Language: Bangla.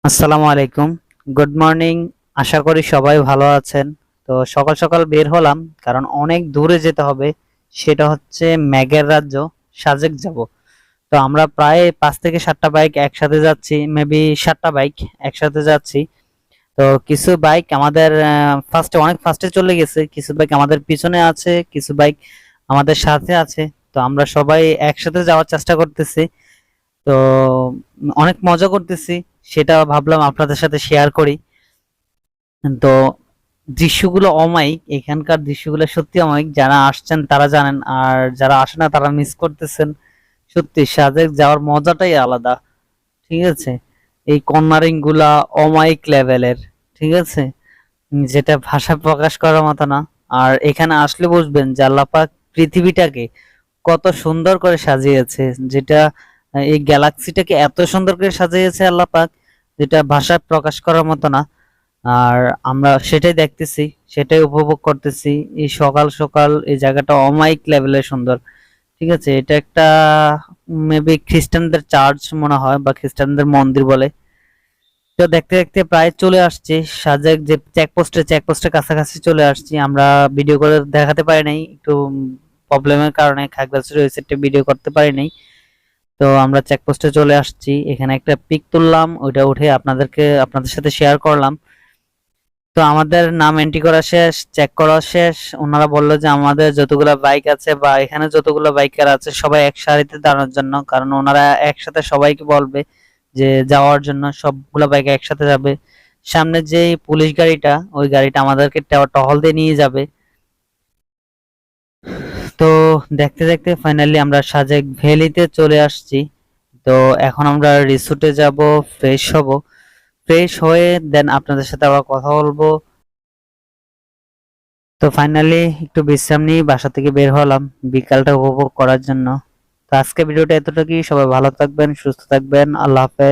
আসসালামু আলাইকুম। Good morning. আশা করি সবাই ভালো আছেন। তো সকাল সকাল বের হলাম, কারণ অনেক দূরে যেতে হবে। সেটা হচ্ছে ম্যাগের রাজ্য, সাজেক যাব। তো আমরা প্রায় 5 থেকে 7টা বাইক একসাথে যাচ্ছি, মেবি 7টা বাইক একসাথে যাচ্ছি। তো কিছু বাইক আমাদের অনেক ফার্স্টে চলে গেছে, কিছু বাইক আমাদের পিছনে আছে, কিছু বাইক আমাদের সাথে আছে। তো আমরা সবাই একসাথে যাওয়ার চেষ্টা করতেছি। তো অনেক মজা করতেছি, সেটা ভাবলাম আপনাদের সাথে শেয়ার করি। তো দৃশ্যগুলো অমায়িক, এখানকার দৃশ্যগুলো সত্যি অমায়িক। যারা আসছেন তারা জানেন, আর যারা আসে না তারা মিস করতেছেন। সত্যি সাজেক যাওয়ার মজাটাই আলাদা। ঠিক আছে, এই কর্নারিং গুলা অমায়িক লেভেলের। ঠিক আছে, যেটা ভাষা প্রকাশ করার মতো না। আর এখানে আসলে বুঝবেন যে আল্লাহ পাক পৃথিবীটাকে কত সুন্দর করে সাজিয়েছে। যেটা এই গ্যালাক্সিটাকে এত সুন্দর করে সাজিয়েছে আল্লাহ পাক, যেটা ভাষায় প্রকাশ করার মতো না। আর আমরা সেটাই দেখতেছি, সেটাই উপভোগ করতেছি। এই সকাল সকাল এই জায়গাটা অমায়িক লেভেলের সুন্দর। ঠিক আছে, এটা একটা মেবি খ্রিস্টানদের চার্চ মনে হয়, বা খ্রিস্টানদের মন্দির বলে। তো দেখতে দেখতে প্রায় চলে আসছি সাজেক যে চেকপোস্টের কাছাকাছি চলে আসছি। আমরা ভিডিও করে দেখাতে পারি নাই, একটু প্রবলেমের কারণে খাগড়াছড়ি ওই সাইডে ভিডিও করতে পারি নাই। তো আমরা চেকপোস্টে চলে আসছি, এখানে একটা পিক তুললাম, ওইটা উঠে আপনাদের সাথে শেয়ার করলাম। তো আমাদের নাম এন্ট্রি করা শেষ, চেক করা শেষ। ওনারা বললো যে আমাদের যতগুলো বাইক আছে বা এখানে যতগুলো বাইকার আছে সবাই এক সারিতে দাঁড়ানোর জন্য, কারণ ওনারা একসাথে সবাইকে বলবে যে যাওয়ার জন্য, সবগুলো বাইক একসাথে যাবে। সামনে যে পুলিশ গাড়িটা, ওই গাড়িটা আমাদেরকে টহল দিয়ে নিয়ে যাবে। তো দেখতে দেখতে ফাইনালি আমরা সাজেক ভ্যালিতে চলে আসছি। তো এখন আমরা রিসোর্টে যাব, ফ্রেশ হব। ফ্রেশ হয়ে দেন আপনাদের সাথে আবার কথা বলবো। তো ফাইনালি একটু বিশ্রাম নিয়ে বাসা থেকে বের হলাম বিকালটা উপভোগ করার জন্য। তো আজকে ভিডিওটা এতটুকুই। সবাই ভালো থাকবেন, সুস্থ থাকবেন। আল্লাহ হাফেজ।